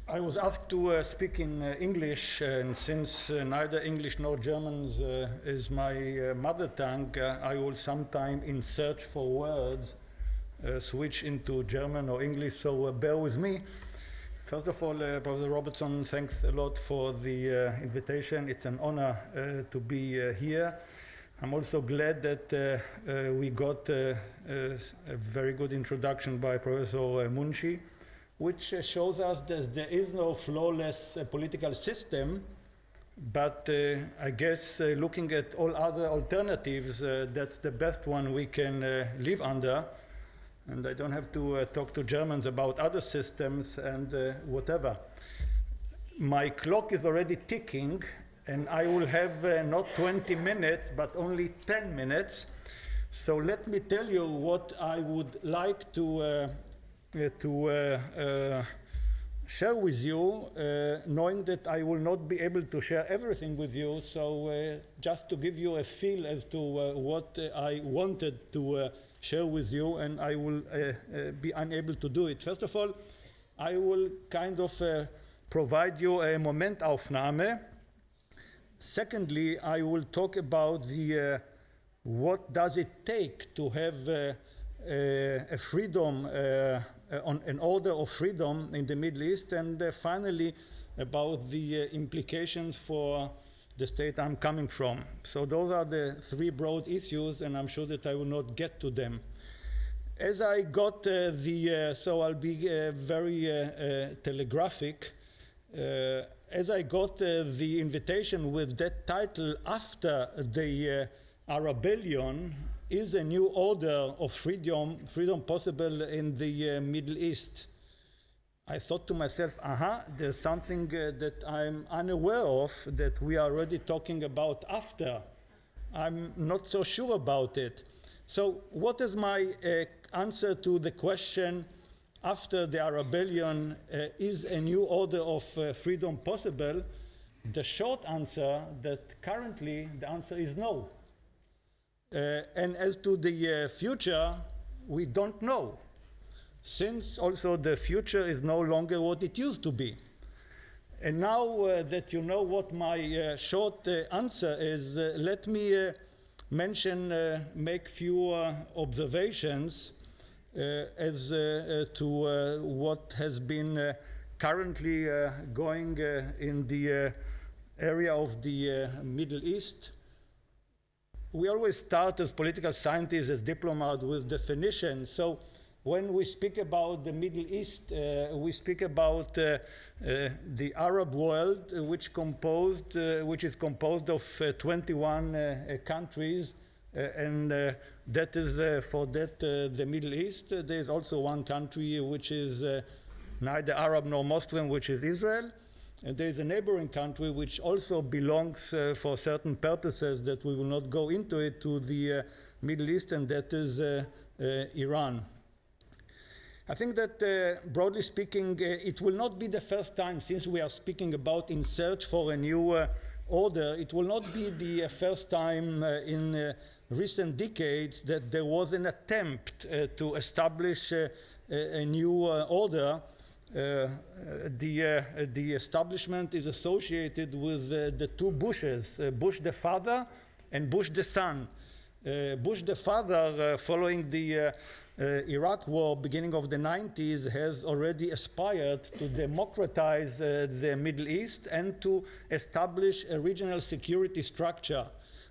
I was asked to speak in English, and since neither English nor German is my mother tongue, I will sometime, in search for words, switch into German or English, so bear with me. First of all, Professor Robertson, thanks a lot for the invitation. It's an honor to be here. I'm also glad that we got a very good introduction by Professor Munshi, which shows us that there is no flawless political system, but I guess looking at all other alternatives, that's the best one we can live under. And I don't have to talk to Germans about other systems and whatever. My clock is already ticking, and I will have not 20 minutes, but only 10 minutes. So let me tell you what I would like to share with you, knowing that I will not be able to share everything with you. So just to give you a feel as to what I wanted to share with you, and I will be unable to do it. First of all, I will kind of provide you a Momentaufnahme. Secondly, I will talk about the what does it take to have a freedom, an order of freedom in the Middle East, and finally about the implications for the state I'm coming from. So those are the three broad issues, and I'm sure that I will not get to them. As I got so I'll be very telegraphic. As I got the invitation with that title, after the Arabellion, is a new order of freedom possible in the Middle East? I thought to myself, there's something that I'm unaware of that we are already talking about after. I'm not so sure about it. So what is my answer to the question, after the Arabellion, is a new order of freedom possible? The short answer, that currently the answer is no. And as to the future, we don't know, since also the future is no longer what it used to be. And now that you know what my short answer is, let me make few observations as to what has been currently going in the area of the Middle East. We always start as political scientists, as diplomats, with definitions. So when we speak about the Middle East, we speak about the Arab world, which is composed of 21 countries, and that is for that the Middle East. There is also one country which is neither Arab nor Muslim, which is Israel. And there is a neighboring country which also belongs for certain purposes that we will not go into it to the Middle East, and that is Iran. I think that, broadly speaking, it will not be the first time, since we are speaking about in search for a new order, it will not be the first time in recent decades that there was an attempt to establish a new order. The establishment is associated with the two Bushes, Bush the father and Bush the son. Bush the father, following the Iraq war, beginning of the 90s, has already aspired to democratize the Middle East and to establish a regional security structure.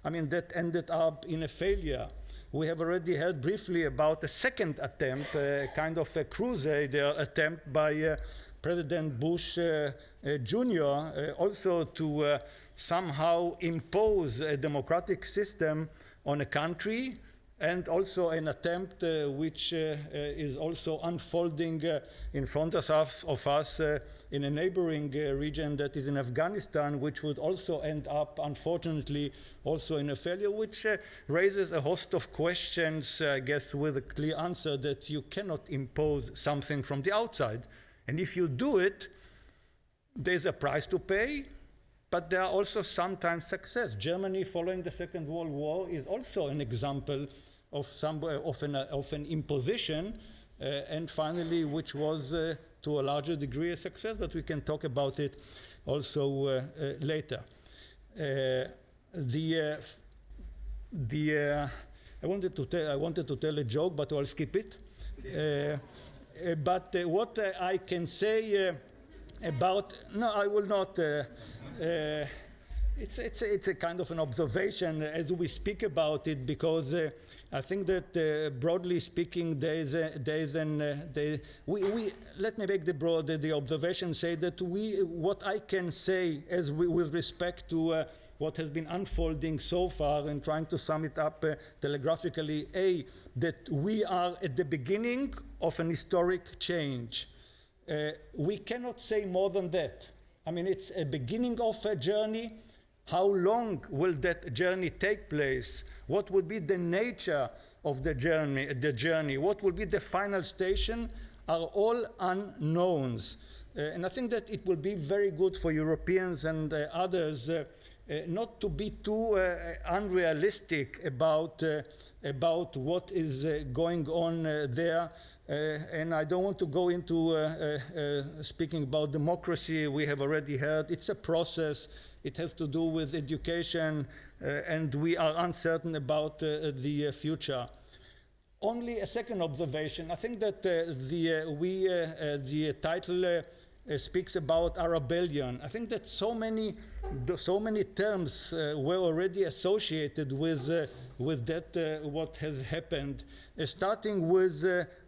I mean, that ended up in a failure. We have already heard briefly about a second attempt, kind of a crusader attempt by President Bush Jr., also to somehow impose a democratic system on a country, and also an attempt which is also unfolding in front of us in a neighboring region, that is in Afghanistan, which would also end up, unfortunately, also in a failure, which raises a host of questions, I guess, with a clear answer that you cannot impose something from the outside. And if you do it, there's a price to pay, but there are also sometimes success. Germany, following the Second World War, is also an example of an imposition, and finally, which was to a larger degree a success, but we can talk about it also later. I wanted to tell a joke, but I'll skip it. But what I can say about, no, I will not. It's a kind of an observation as we speak about it, because I think that broadly speaking, let me make the observation, say that what I can say with respect to what has been unfolding so far, and trying to sum it up telegraphically, that we are at the beginning of an historic change. We cannot say more than that. I mean, it's a beginning of a journey. How long will that journey take place? What will be the nature of the journey? What will be the final station are all unknowns. And I think that it will be very good for Europeans and others not to be too unrealistic about what is going on there. And I don't want to go into speaking about democracy. We have already heard it's a process. It has to do with education, and we are uncertain about the future. Only a second observation. I think that the title speaks about Arabellion. I think that so many terms were already associated with that what has happened, starting with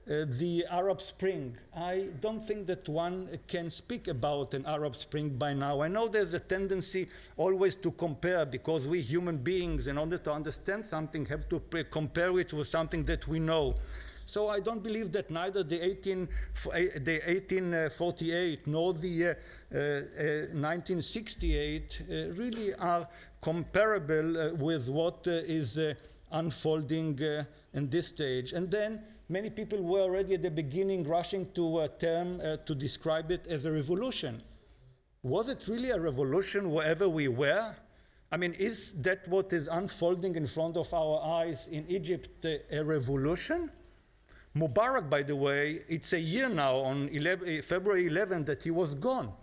the Arab Spring. I don't think that one can speak about an Arab Spring by now. I know there's a tendency always to compare, because we human beings, in order to understand something, have to compare it with something that we know. So I don't believe that neither the 1848 nor the 1968 really are comparable with what is unfolding in this stage. And then many people were already at the beginning rushing to a term to describe it as a revolution. Was it really a revolution wherever we were? I mean, is that what is unfolding in front of our eyes in Egypt a revolution? Mubarak, by the way, it's a year now, on February 11, that he was gone.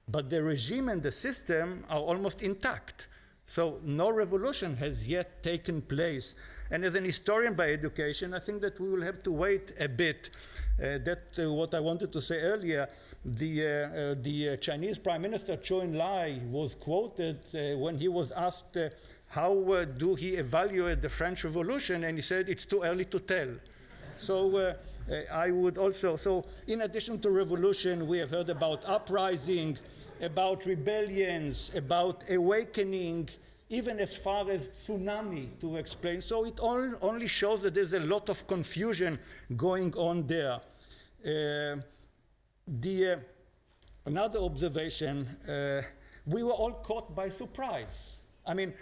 But the regime and the system are almost intact. So no revolution has yet taken place. And as an historian by education, I think that we will have to wait a bit. That's what I wanted to say earlier. The Chinese Prime Minister Zhou Enlai was quoted when he was asked how do he evaluate the French Revolution, and he said it's too early to tell. So I would also, so in addition to revolution, we have heard about uprising, about rebellions, about awakening, even as far as tsunami to explain. So it only shows that there's a lot of confusion going on there. Another observation, we were all caught by surprise. I mean,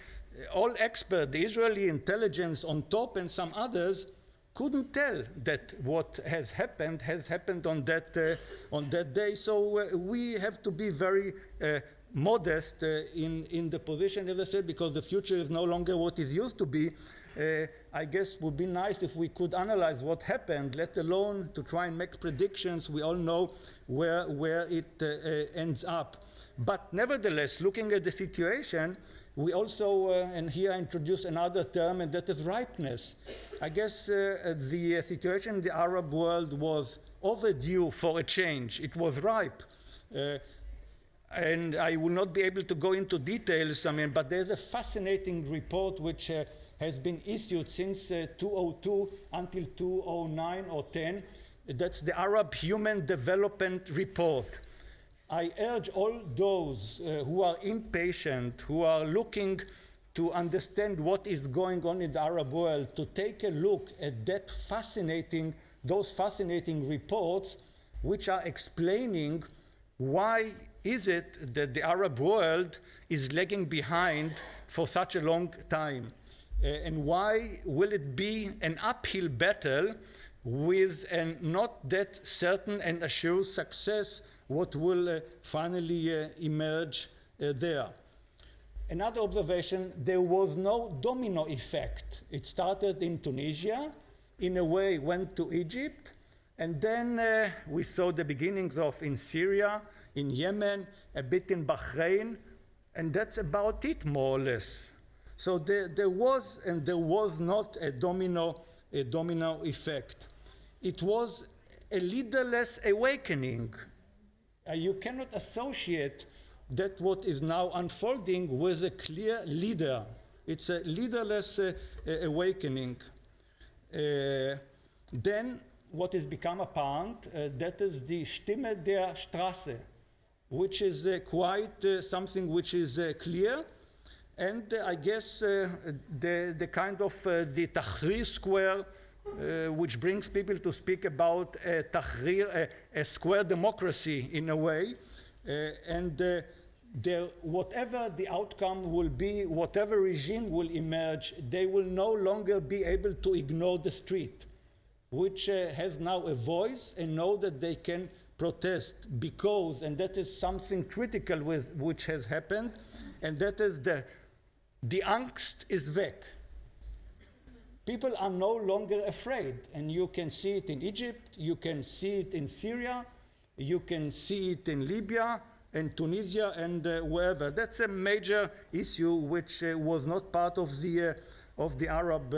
all experts, the Israeli intelligence on top and some others, couldn't tell that what has happened on that day. So we have to be very modest in the position, as I said, because the future is no longer what it used to be. I guess it would be nice if we could analyze what happened, let alone to try and make predictions. We all know where it ends up. But nevertheless, looking at the situation, we also, and here I introduce another term, and that is ripeness. I guess the situation in the Arab world was overdue for a change. It was ripe. And I will not be able to go into details, I mean, but there's a fascinating report which has been issued since 2002 until 2009 or 10. That's the Arab Human Development Report. I urge all those who are impatient, who are looking to understand what is going on in the Arab world, to take a look at those fascinating reports, which are explaining why is it that the Arab world is lagging behind for such a long time, and why will it be an uphill battle with a not that certain and assured success what will finally emerge there. Another observation, there was no domino effect. It started in Tunisia, in a way went to Egypt, And then we saw the beginnings of in Syria, in Yemen, a bit in Bahrain, and that's about it, more or less. So there was and there was not a domino effect. It was a leaderless awakening. You cannot associate that what is now unfolding with a clear leader. It's a leaderless awakening. Then what has become apparent, that is the Stimme der Straße, which is quite something which is clear. And I guess the kind of the Tahrir Square, which brings people to speak about Tahrir, a square democracy in a way. Whatever the outcome will be, whatever regime will emerge, they will no longer be able to ignore the street, which has now a voice and know that they can protest because, and that is something critical which has happened, and that is the angst is weg. People are no longer afraid, and you can see it in Egypt, you can see it in Syria, you can see it in Libya, and Tunisia, and wherever. That's a major issue which was not part of the Arab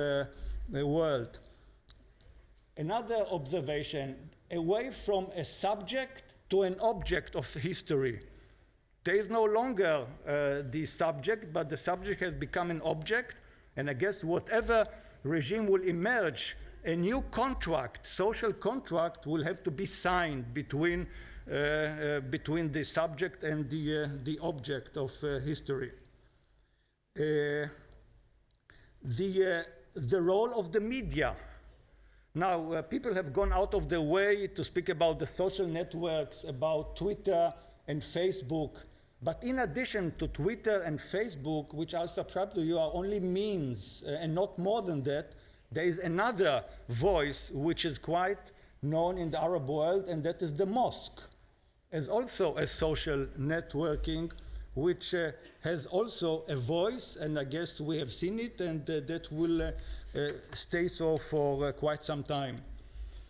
world. Another observation, away from a subject to an object of history. There is no longer the subject, but the subject has become an object, and I guess whatever regime will emerge, a new contract, social contract, will have to be signed between the subject and the object of history. The role of the media. Now, people have gone out of their way to speak about the social networks, about Twitter and Facebook. But in addition to Twitter and Facebook, which I'll subscribe to you, are only means and not more than that, there is another voice which is quite known in the Arab world, and that is the mosque, as also a social networking, which has also a voice, and I guess we have seen it, and that will stay so for quite some time.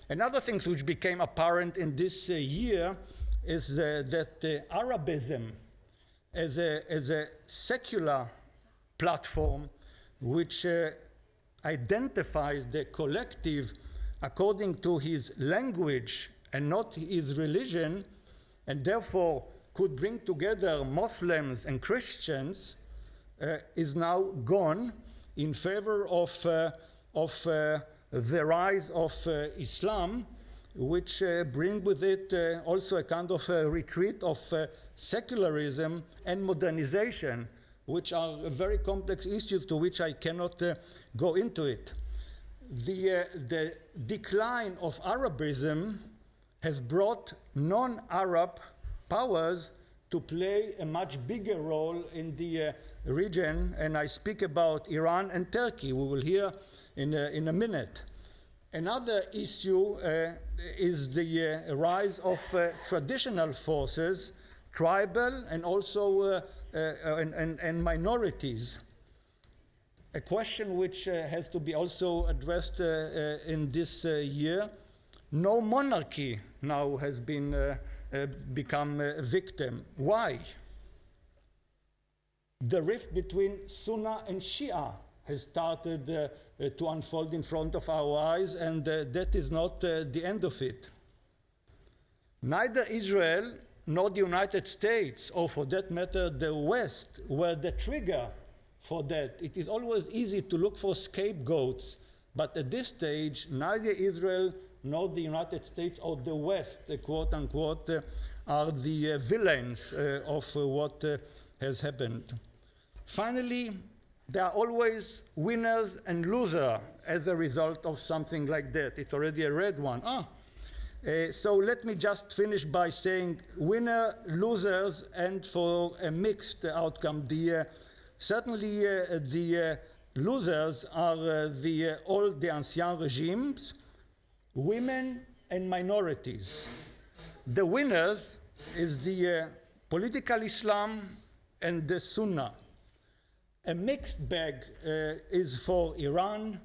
Another thing which became apparent in this year is that Arabism as a secular platform which identifies the collective according to his language and not his religion, and therefore could bring together Muslims and Christians, is now gone in favor of the rise of Islam, which bring with it also a kind of a retreat of secularism and modernization, which are very complex issues to which I cannot go into it. The decline of Arabism has brought non-Arab powers to play a much bigger role in the region, and I speak about Iran and Turkey. We will hear in a minute. Another issue is the rise of traditional forces, tribal and also and minorities. A question which has to be also addressed in this year. No monarchy now has been become a victim. Why? The rift between Sunnah and Shia has started to unfold in front of our eyes, and that is not the end of it. Neither Israel nor the United States, or for that matter the West, were the trigger for that. It is always easy to look for scapegoats, but at this stage, neither Israel nor the United States or the West, quote unquote, are the villains of what has happened. Finally, there are always winners and losers as a result of something like that. It's already a red one. So let me just finish by saying winner, losers, and for a mixed outcome. Certainly the losers are all the ancien regimes, women and minorities. The winners is the political Islam and the Sunnah. A mixed bag is for Iran,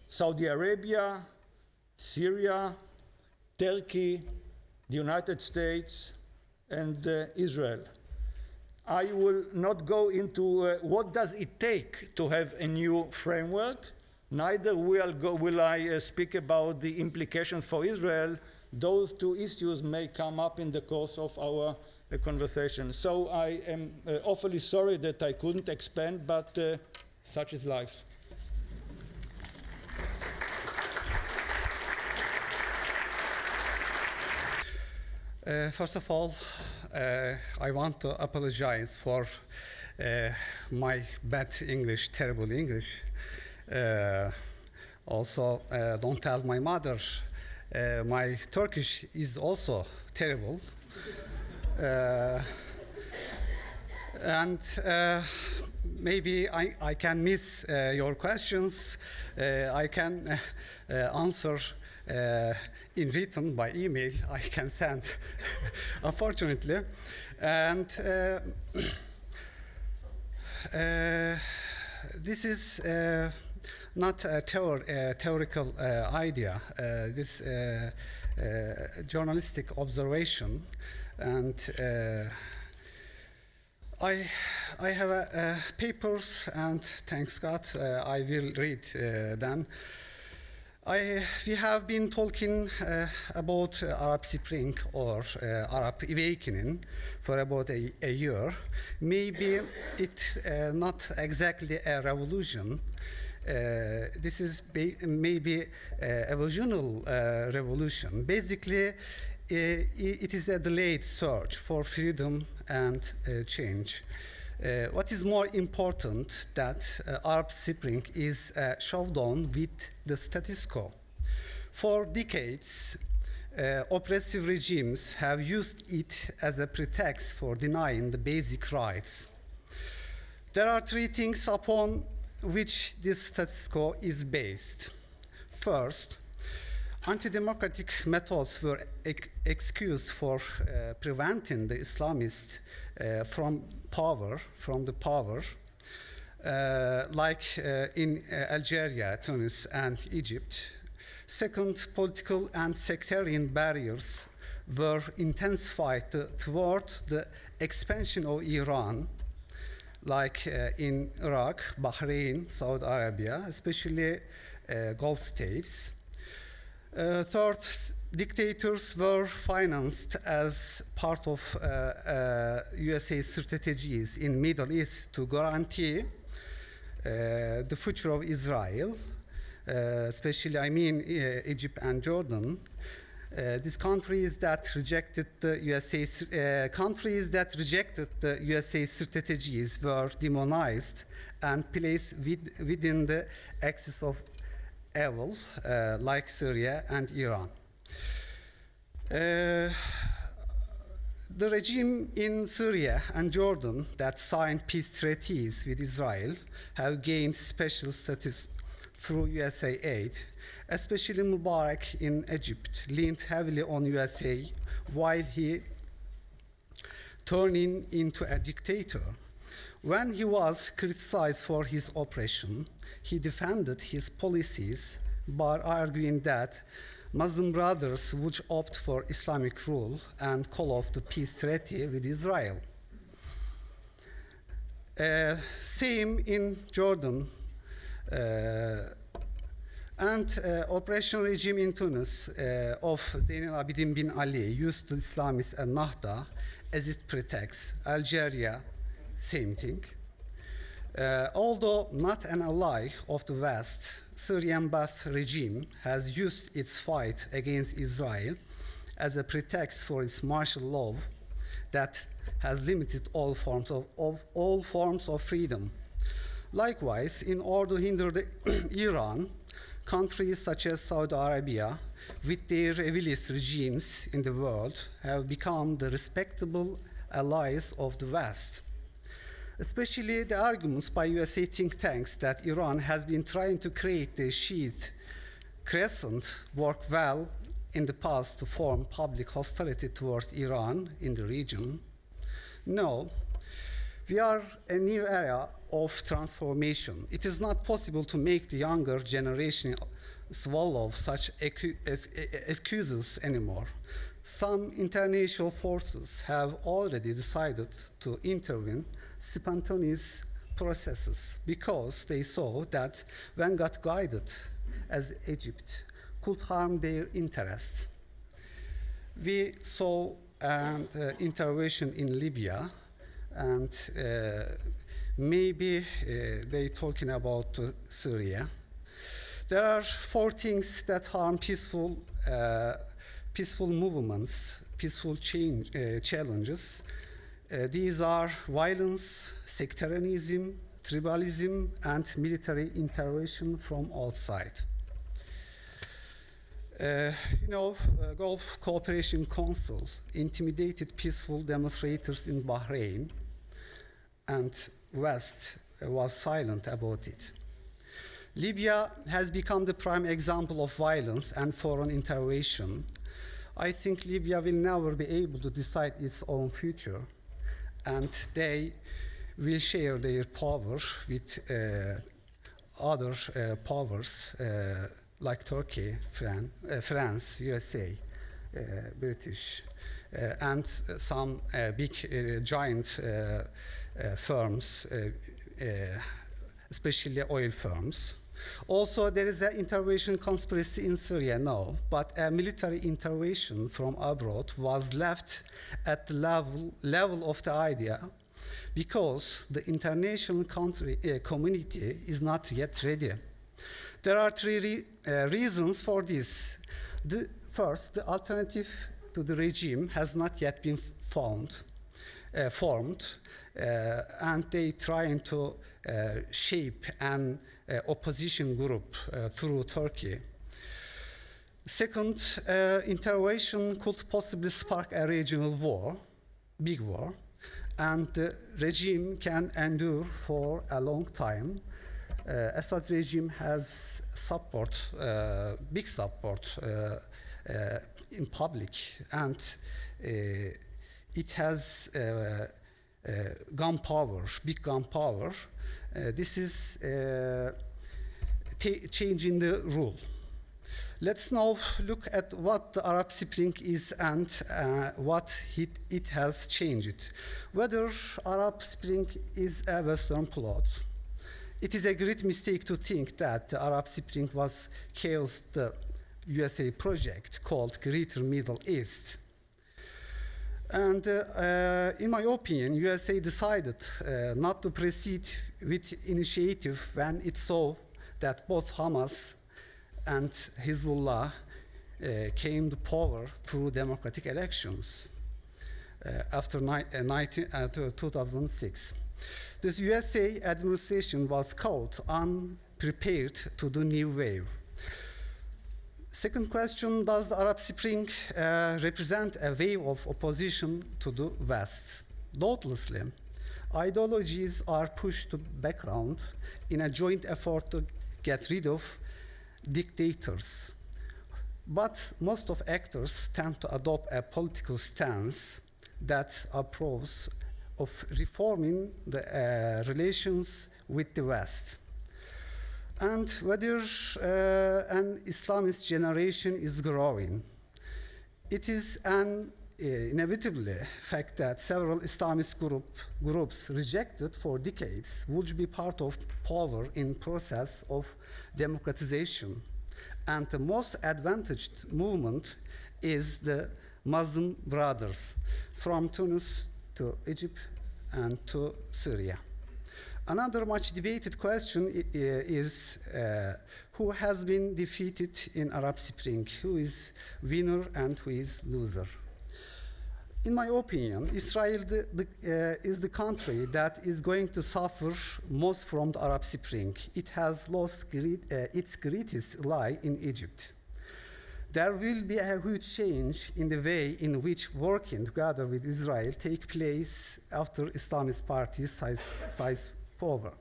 Saudi Arabia, Syria, Turkey, the United States, and Israel. I will not go into what does it take to have a new framework. Neither will I speak about the implications for Israel. Those two issues may come up in the course of our conversation. So I am awfully sorry that I couldn't expand, but such is life. First of all, I want to apologize for my bad English, terrible English. Also, don't tell my mother. My Turkish is also terrible. And maybe I can miss your questions. I can answer in written by email. I can send, unfortunately. And this is not a theoretical idea. This journalistic observation, and I have papers, and thanks God, I will read them. We have been talking about Arab Spring or Arab Awakening for about a year. Maybe it's not exactly a revolution. This is maybe a evolutional revolution. Basically, it is a delayed search for freedom and change. What is more important that Arab Spring is a showdown with the status quo. For decades, oppressive regimes have used it as a pretext for denying the basic rights. There are three things upon which this status quo is based. First, anti-democratic methods were excused for preventing the Islamists from the power, like in Algeria, Tunis, and Egypt. Second, political and sectarian barriers were intensified toward the expansion of Iran, like in Iraq, Bahrain, Saudi Arabia, especially Gulf states. Third, dictators were financed as part of USA strategies in Middle East to guarantee the future of Israel, especially Egypt and Jordan. These countries that rejected the USA strategies were demonized and placed within the axis of evil, like Syria and Iran. The regime in Syria and Jordan that signed peace treaties with Israel have gained special status through USA aid. Especially Mubarak in Egypt leaned heavily on USA while he turning into a dictator. When he was criticized for his oppression, he defended his policies by arguing that Muslim brothers would opt for Islamic rule and call off the peace treaty with Israel. Same in Jordan. Oppression regime in Tunis of Zain al-Abidin bin Ali used the Islamists and Nahda as its pretext. Algeria, same thing. Although not an ally of the West, Syrian Ba'ath regime has used its fight against Israel as a pretext for its martial law that has limited all forms of freedom. Likewise, in order to hinder Iran, countries such as Saudi Arabia, with their revilist regimes in the world, have become the respectable allies of the West. Especially the arguments by USA think tanks that Iran has been trying to create the Shiite crescent work well in the past to form public hostility towards Iran in the region. No, we are a new era of transformation. It is not possible to make the younger generation swallow such excuses anymore. Some international forces have already decided to intervene spontaneous processes because they saw that when got guided as Egypt could harm their interests. We saw an intervention in Libya, and maybe they're talking about Syria. There are 4 things that harm peaceful movements, peaceful challenges. These are violence, sectarianism, tribalism, and military intervention from outside. Gulf Cooperation Council intimidated peaceful demonstrators in Bahrain, and West was silent about it. Libya has become the prime example of violence and foreign intervention. I think Libya will never be able to decide its own future, and they will share their power with other powers like Turkey, France, USA, British, and some big giant firms, especially oil firms. Also, there is an intervention conspiracy in Syria now, but a military intervention from abroad was left at the level of the idea because the international community is not yet ready. There are 3 reasons for this. First, the alternative to the regime has not yet been formed, and they trying to shape an opposition group through Turkey. Second, intervention could possibly spark a regional war, big war, and the regime can endure for a long time. Assad regime has big support in public, and it has gunpowder, big gunpowder. This is changing the rule. Let's now look at what the Arab Spring is and what it has changed. Whether Arab Spring is a Western plot. It is a great mistake to think that the Arab Spring was chaos, the USA project called Greater Middle East. And in my opinion, USA decided not to proceed with initiative when it saw that both Hamas and Hezbollah came to power through democratic elections after 2006. This USA administration was caught unprepared to the new wave. Second question, does the Arab Spring represent a wave of opposition to the West? Doubtlessly. Ideologies are pushed to background in a joint effort to get rid of dictators. But most of actors tend to adopt a political stance that approves of reforming the relations with the West. And whether an Islamist generation is growing, it is an inevitably fact that several Islamist groups rejected for decades would be part of power in process of democratization. And the most advantaged movement is the Muslim Brothers from Tunis to Egypt and to Syria. Another much debated question is who has been defeated in Arab Spring, who is winner and who is loser. In my opinion, Israel is the country that is going to suffer most from the Arab Spring. It has lost its greatest ally in Egypt. There will be a huge change in the way in which working together with Israel take place after Islamist parties seize power.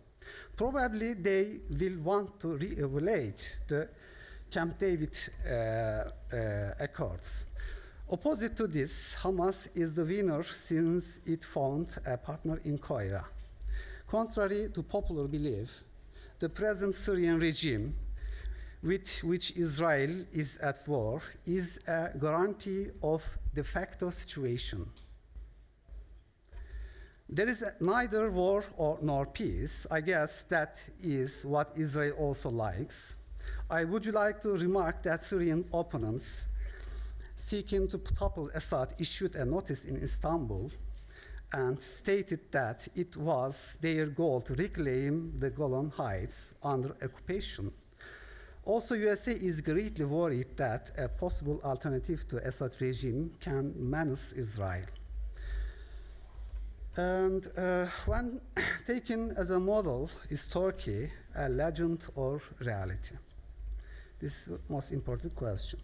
Probably they will want to re-evaluate the Camp David Accords. Opposite to this, Hamas is the winner since it found a partner in Cairo. Contrary to popular belief, the present Syrian regime with which Israel is at war is a guarantee of de facto situation. There is neither war nor peace. I guess that is what Israel also likes. I would like to remark that Syrian opponents seeking to topple Assad issued a notice in Istanbul and stated that it was their goal to reclaim the Golan Heights under occupation. Also, USA is greatly worried that a possible alternative to Assad regime can menace Israel. And when taken as a model, is Turkey a legend or reality? This is the most important question.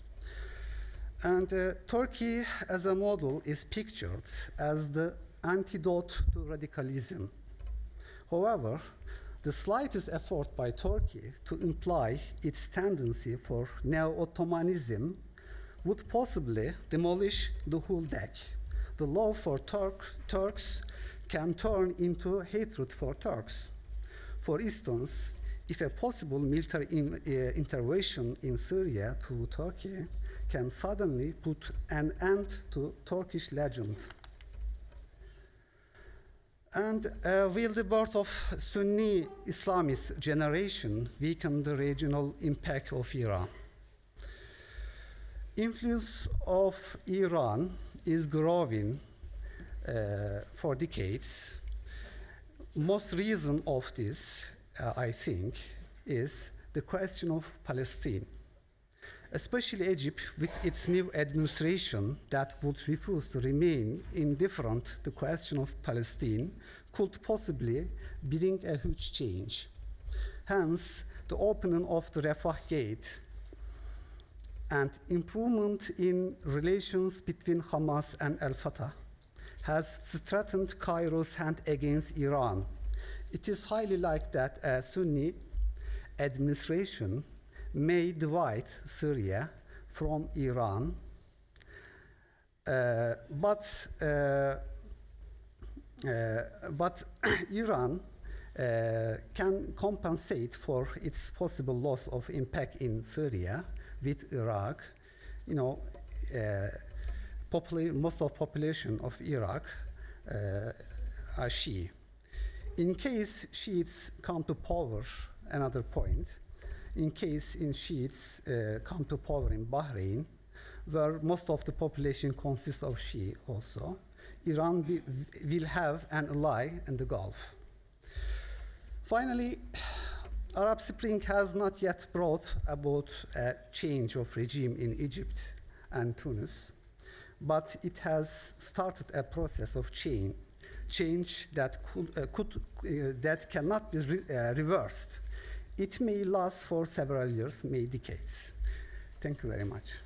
And Turkey as a model is pictured as the antidote to radicalism. However, the slightest effort by Turkey to imply its tendency for neo-Ottomanism would possibly demolish the whole deck. The love for Turks can turn into hatred for Turks. For instance, if a possible military intervention in Syria through Turkey can suddenly put an end to Turkish legend. And will the birth of Sunni Islamist generation weaken the regional impact of Iran? Influence of Iran is growing for decades. Most reason of this, I think, is the question of Palestine. Especially Egypt, with its new administration that would refuse to remain indifferent to the question of Palestine, could possibly bring a huge change. Hence, the opening of the Rafah Gate and improvement in relations between Hamas and Al-Fatah has strengthened Cairo's hand against Iran. It is highly likely that a Sunni administration may divide Syria from Iran, but Iran can compensate for its possible loss of impact in Syria with Iraq. You know, most of the population of Iraq are Shia. In case Shiites come to power, another point, in case Shiites come to power in Bahrain, where most of the population consists of Shia also, Iran will have an ally in the Gulf. Finally, Arab Spring has not yet brought about a change of regime in Egypt and Tunis, but it has started a process of change that that cannot be reversed. It may last for several years, may decades. Thank you very much.